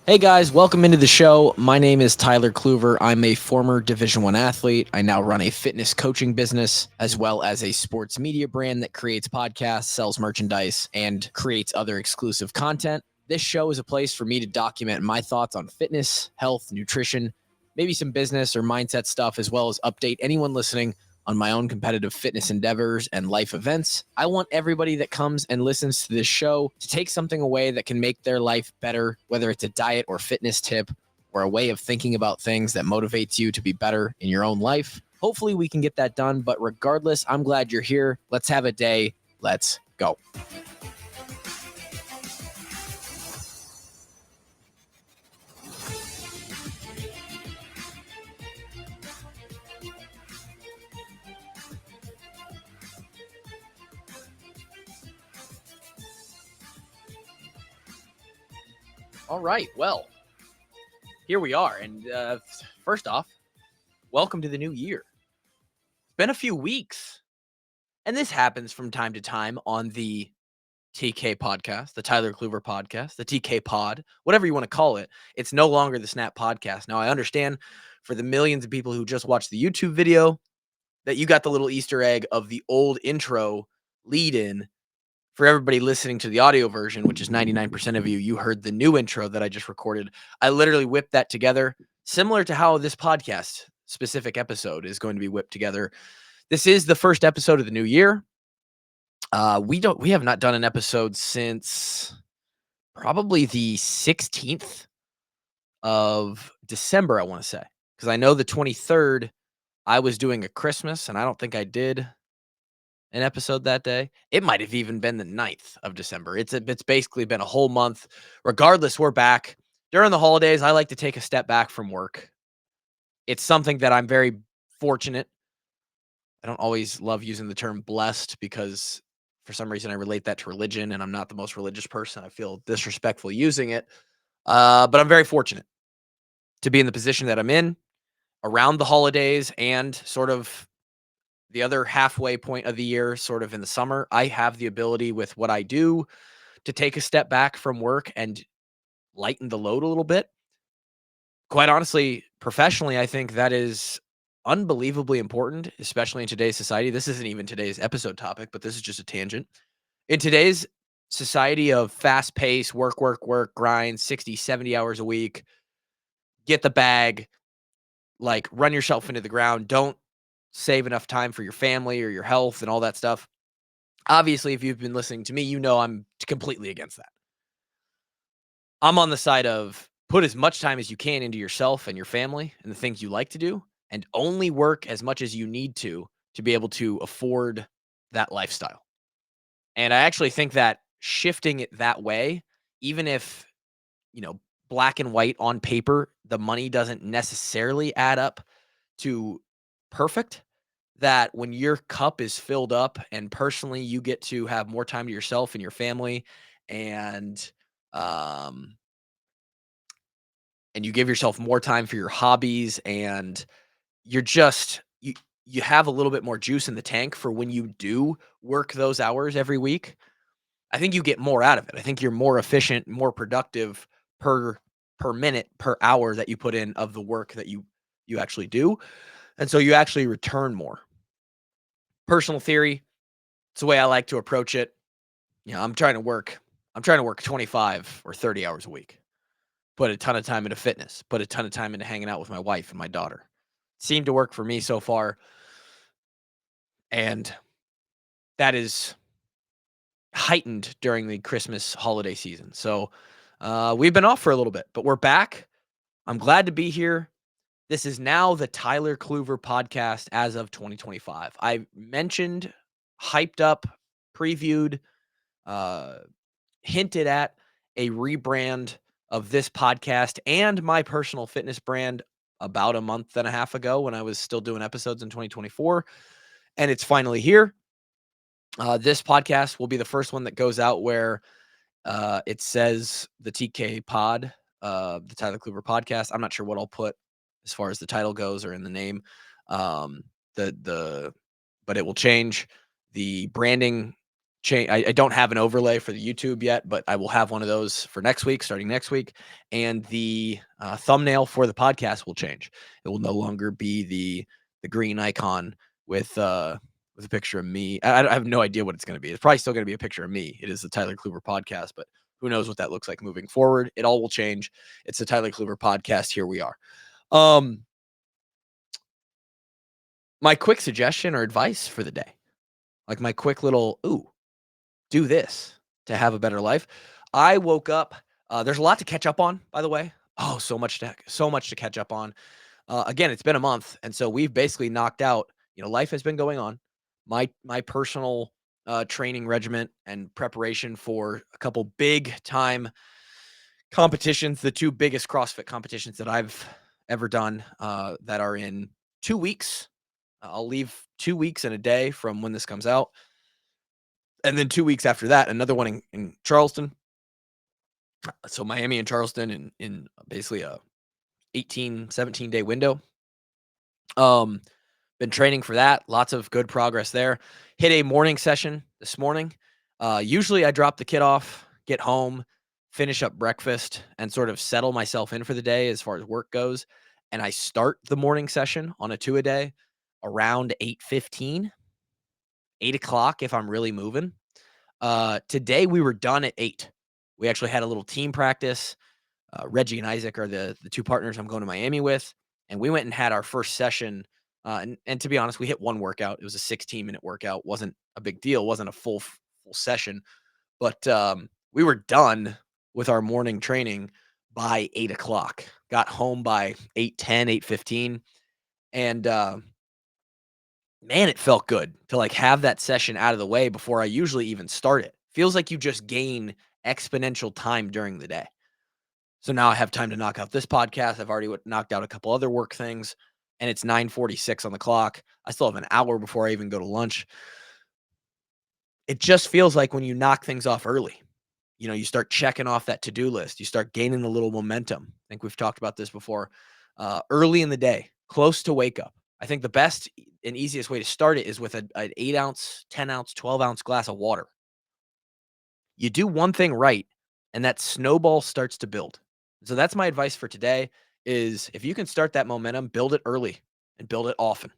Hey guys, welcome into the show. My name is Tyler Kluver. I'm a former Division 1 athlete. I now run a fitness coaching business as well as a sports media brand that creates podcasts, sells merchandise, and creates other exclusive content. This show is a place for me to document my thoughts on fitness, health, nutrition, maybe some business or mindset stuff, as well as update anyone listening on my own competitive fitness endeavors and life events. I want everybody that comes and listens to this show to take something away that can make their life better, whether it's a diet or fitness tip or a way of thinking about things that motivates you to be better in your own life. Hopefully, we can get that done. But regardless, I'm glad you're here. Let's have a day. Let's go. All right. Well, here we are. And first off, welcome to the new year. It's been a few weeks. And this happens from time to time on the TK podcast, the Tyler Kluver podcast, the TK pod, whatever you want to call it. It's no longer the Snap podcast. Now, I understand for the millions of people who just watched the YouTube video that you got the little Easter egg of the old intro lead in. For everybody listening to the audio version, which is 99% of you, you heard the new intro that I just recorded. I literally whipped that together, similar to how this podcast specific episode is going to be whipped together. This is the first episode of the new year. We have not done an episode since probably the 16th of December, I want to say, because I know the 23rd I was doing a Christmas and I don't think I did an episode that day. It might have even been the 9th of December. It's basically been a whole month. Regardless, we're back. During the holidays, I like to take a step back from work. It's something that I'm very fortunate. I don't always love using the term blessed because for some reason I relate that to religion and I'm not the most religious person. I feel disrespectful using it. But I'm very fortunate to be in the position that I'm in around the holidays and sort of the other halfway point of the year, sort of in the summer. I have the ability with what I do to take a step back from work and lighten the load a little bit. Quite honestly, professionally, I think that is unbelievably important, especially in today's society. This isn't even today's episode topic, but this is just a tangent. In today's society of fast pace, work, grind, 60, 70 hours a week, get the bag, like run yourself into the ground. Don't save enough time for your family or your health and all that stuff. Obviously, if you've been listening to me, you know I'm completely against that. I'm on the side of put as much time as you can into yourself and your family and the things you like to do, and only work as much as you need to be able to afford that lifestyle. And I actually think that shifting it that way, even if, you know, black and white on paper, the money doesn't necessarily add up to perfect, that when your cup is filled up and personally you get to have more time to yourself and your family and um and you give yourself more time for your hobbies and you're just you have a little bit more juice in the tank for when you do work those hours every week. I think you get more out of it. I think you're more efficient, more productive per minute, per hour that you put in of the work that you actually do. And so you actually return more. Personal theory, it's the way I like to approach it. You know, I'm trying to work 25 or 30 hours a week. Put a ton of time into fitness, put a ton of time into hanging out with my wife and my daughter. Seemed to work for me so far. And that is heightened during the Christmas holiday season. So we've been off for a little bit, but we're back. I'm glad to be here. This is now the Tyler Kluver podcast as of 2025. I mentioned, hyped up, previewed, uh, hinted at a rebrand of this podcast and my personal fitness brand about a month and a half ago when I was still doing episodes in 2024. And it's finally here. This podcast will be the first one that goes out where it says the TK pod, the Tyler Kluver podcast. I'm not sure what I'll put as far as the title goes or in the name. Um, but it will change. The branding change. I don't have an overlay for the YouTube yet, but I will have one of those for next week, starting next week. And the thumbnail for the podcast will change. It will no longer be the green icon with a picture of me. I have no idea what it's going to be. It's probably still going to be a picture of me. It is the Tyler Kluber podcast, but who knows what that looks like moving forward. It all will change. It's the Tyler Kluber podcast. Here we are. My quick suggestion or advice for the day, like my quick little, do this to have a better life. I woke up. There's a lot to catch up on, by the way. Oh, so much to catch up on. Again, it's been a month, and so we've basically knocked out. Life has been going on. My personal training regimen and preparation for a couple big time competitions, the two biggest CrossFit competitions that I've ever done, that are in 2 weeks. I'll leave 2 weeks and a day from when this comes out. And then 2 weeks after that, another one in Charleston. So Miami and Charleston in basically a 18, 17-day window. Been training for that. Lots of good progress there. Hit a morning session this morning. Usually I drop the kid off, get home, finish up breakfast, and sort of settle myself in for the day as far as work goes. And I start the morning session on a 2-a-day around 8:15, 8 o'clock if I'm really moving. Today we were done at 8. We actually had a little team practice. Reggie and Isaac are the two partners I'm going to Miami with, and we went and had our first session. And to be honest, we hit one workout. It was a 16-minute workout. Wasn't a big deal. Wasn't a full session, but we were done with our morning training by 8 o'clock. Got home by 8:10, 8:15, and man, it felt good to like have that session out of the way before I usually even start it. Feels like you just gain exponential time during the day. So now I have time to knock out this podcast. I've already knocked out a couple other work things, and it's 9:46 on the clock. I still have an hour before I even go to lunch. It just feels like when you knock things off early, you start checking off that to-do list. You start gaining a little momentum. I think we've talked about this before. Early in the day, close to wake up. I think the best and easiest way to start it is with an 8-ounce, 10-ounce, 12-ounce glass of water. You do one thing right, and that snowball starts to build. So that's my advice for today is if you can start that momentum, build it early and build it often.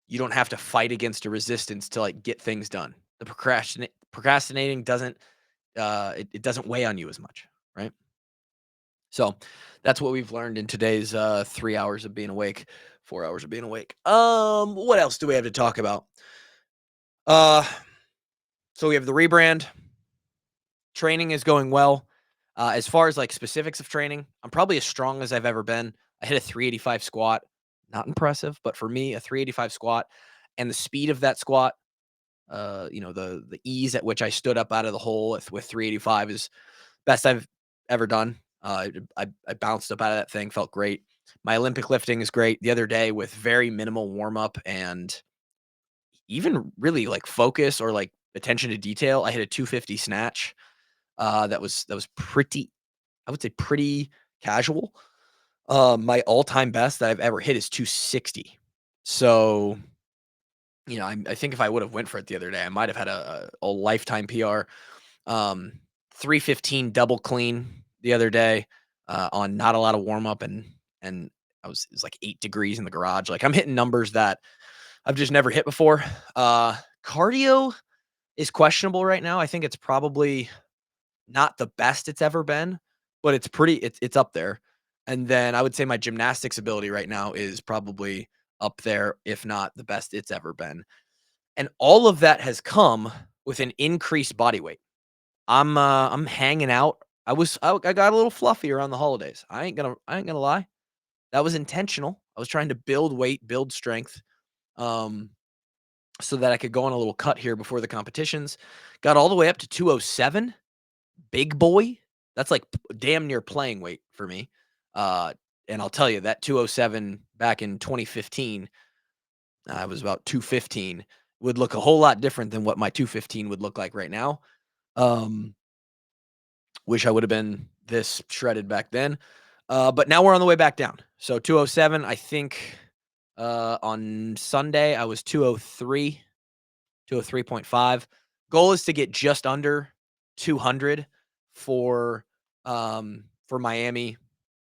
You don't have to fight against a resistance to like get things done. The procrastinating doesn't it doesn't weigh on you as much, right? So that's what we've learned in today's 3 hours of being awake, 4 hours of being awake. What else do we have to talk about? Uh so we have the rebrand. Training is going well. As far as like specifics of training, I'm probably as strong as I've ever been. I hit a 385 squat. Not impressive, but for me, a 385 squat and the speed of that squat, the ease at which I stood up out of the hole with 385 is best I've ever done. I bounced up out of that thing, felt great. My Olympic lifting is great. The other day with very minimal warm up and even really like focus or like attention to detail, I hit a 250 snatch. That was pretty, I would say pretty casual. My all-time best that I've ever hit is 260. So, I think if I would have went for it the other day, I might have had a lifetime PR. 315 double clean the other day, on not a lot of warm up and it was like 8 degrees in the garage. Like I'm hitting numbers that I've just never hit before. Cardio is questionable right now. I think it's probably not the best it's ever been, but it's up there. And then I would say my gymnastics ability right now is probably up there, if not the best it's ever been. And all of that has come with an increased body weight. I'm hanging out. I got a little fluffy around the holidays. I ain't gonna lie. That was intentional. I was trying to build weight, build strength, um, so that I could go on a little cut here before the competitions. Got all the way up to 207. Big boy. That's like damn near playing weight for me. And I'll tell you that 207 back in 2015, I was about 215, would look a whole lot different than what my 215 would look like right now. Um, Wish I would have been this shredded back then. But now we're on the way back down. So 207, I think on Sunday I was 203. to a 3.5. Goal is to get just under 200 for Miami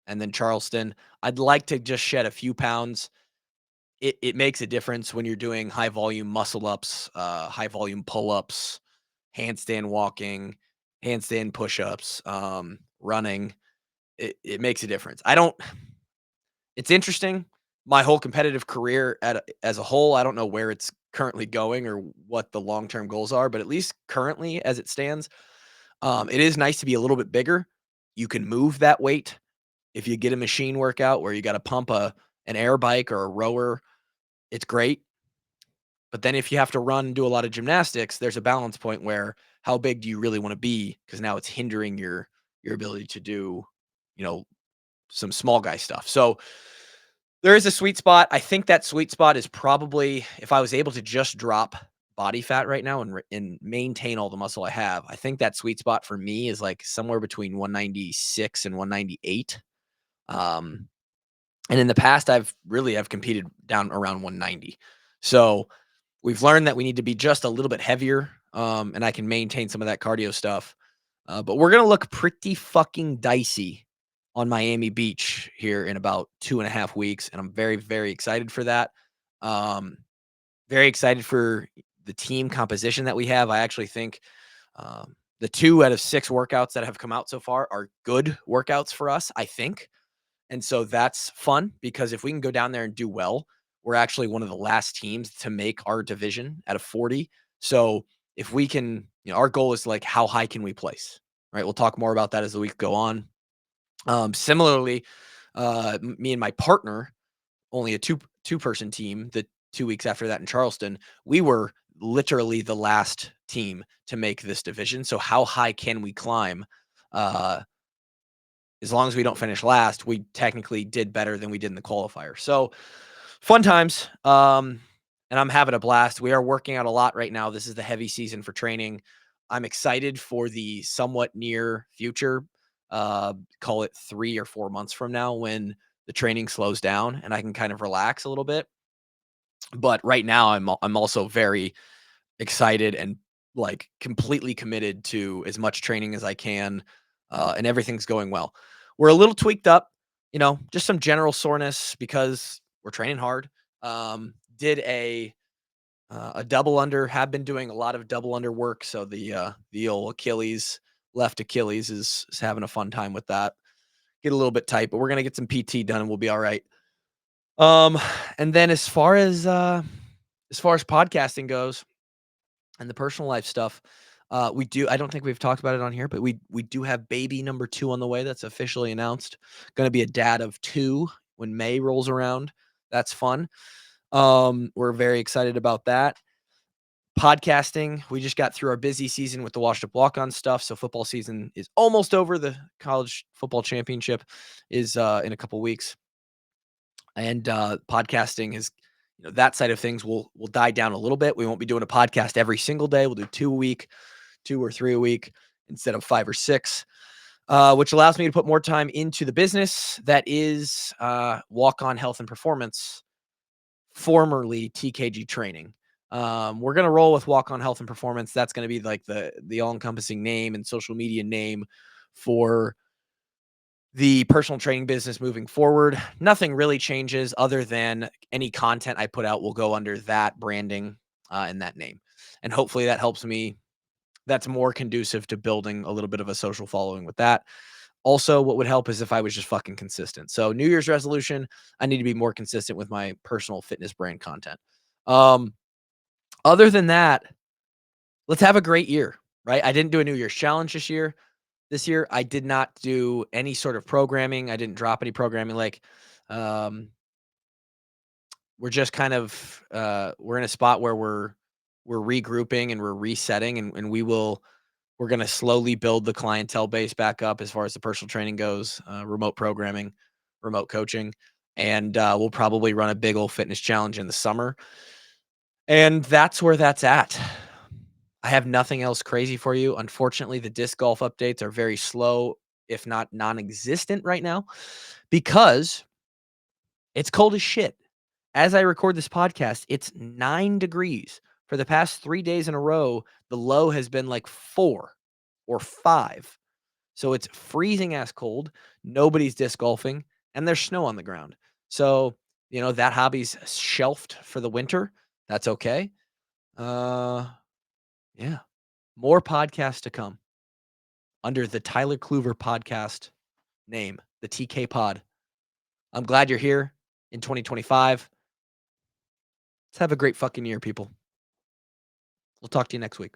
and then Charleston. I'd like to just shed a few pounds. It makes a difference when you're doing high volume muscle ups, high volume pull ups, handstand walking, handstand push ups, running. It makes a difference. It's interesting. My whole competitive career as a whole, I don't know where it's currently going or what the long term goals are, but at least currently as it stands, it is nice to be a little bit bigger. You can move that weight if you get a machine workout where you got to pump an air bike or a rower. It's great. But then if you have to run and do a lot of gymnastics, there's a balance point where how big do you really want to be? Because now it's hindering your ability to do, you know, some small guy stuff. So there is a sweet spot. I think that sweet spot is probably if I was able to just drop body fat right now and maintain all the muscle I have. I think that sweet spot for me is like somewhere between 196 and 198. And in the past, I've competed down around 190. So we've learned that we need to be just a little bit heavier, and I can maintain some of that cardio stuff. But we're gonna look pretty fucking dicey on Miami Beach here in about 2.5 weeks, and I'm very, very excited for that. Um, Very excited for the team composition that we have. I actually think the 2 out of 6 workouts that have come out so far are good workouts for us, I think. And so that's fun because if we can go down there and do well, we're actually one of the last teams to make our division out of 40. So if we can, our goal is like how high can we place, right? We'll talk more about that as the week go on. Similarly, me and my partner, only a two person team. The 2 weeks after that in Charleston, we were literally the last team to make this division. So how high can we climb? As long as we don't finish last, we technically did better than we did in the qualifier. So fun times. And I'm having a blast. We are working out a lot right now. This is the heavy season for training. I'm excited for the somewhat near future. Call it 3 or 4 months from now when the training slows down and I can kind of relax a little bit. But right now I'm also very excited and like completely committed to as much training as I can, and everything's going well. We're a little tweaked up, just some general soreness because we're training hard. Did a double under, have been doing a lot of double under work, so the old left Achilles is having a fun time with that. Get a little bit tight, but we're gonna get some PT done and we'll be all right. Um, and then as far as podcasting goes and the personal life stuff, I don't think we've talked about it on here, but we do have baby number 2 on the way. That's officially announced. Gonna be a dad of 2 when May rolls around. That's fun. We're very excited about that. Podcasting, we just got through our busy season with the washed up walk on stuff. So football season is almost over. The college football championship is in a couple weeks. And podcasting is, that side of things will die down a little bit. We won't be doing a podcast every single day. We'll do 2 a week, 2 or 3 a week instead of 5 or 6, which allows me to put more time into the business that is Walk On Health and Performance, formerly TKG Training. We're going to roll with Walk On Health and Performance. That's going to be like the all-encompassing name and social media name for the personal training business moving forward. Nothing really changes other than any content I put out will go under that branding and that name. And hopefully that helps me. That's more conducive to building a little bit of a social following with that. Also, what would help is if I was just fucking consistent. So New Year's resolution, I need to be more consistent with my personal fitness brand content. Other than that, let's have a great year, right? I didn't do a New Year's challenge this year. I did not do any sort of programming. I didn't drop any programming. We're just kind of we're in a spot where we're regrouping and we're resetting, and we're going to slowly build the clientele base back up as far as the personal training goes, remote programming, remote coaching, and we'll probably run a big old fitness challenge in the summer. And that's where that's at. I have nothing else crazy for you. Unfortunately, the disc golf updates are very slow, if not non-existent right now, because it's cold as shit. As I record this podcast, it's 9 degrees For the past 3 days in a row, the low has been like 4 or 5. So it's freezing ass cold. Nobody's disc golfing, and there's snow on the ground. So, that hobby's shelved for the winter. That's okay. Yeah. More podcasts to come under the Tyler Kluver podcast name, the TK Pod. I'm glad you're here in 2025. Let's have a great fucking year, people. We'll talk to you next week.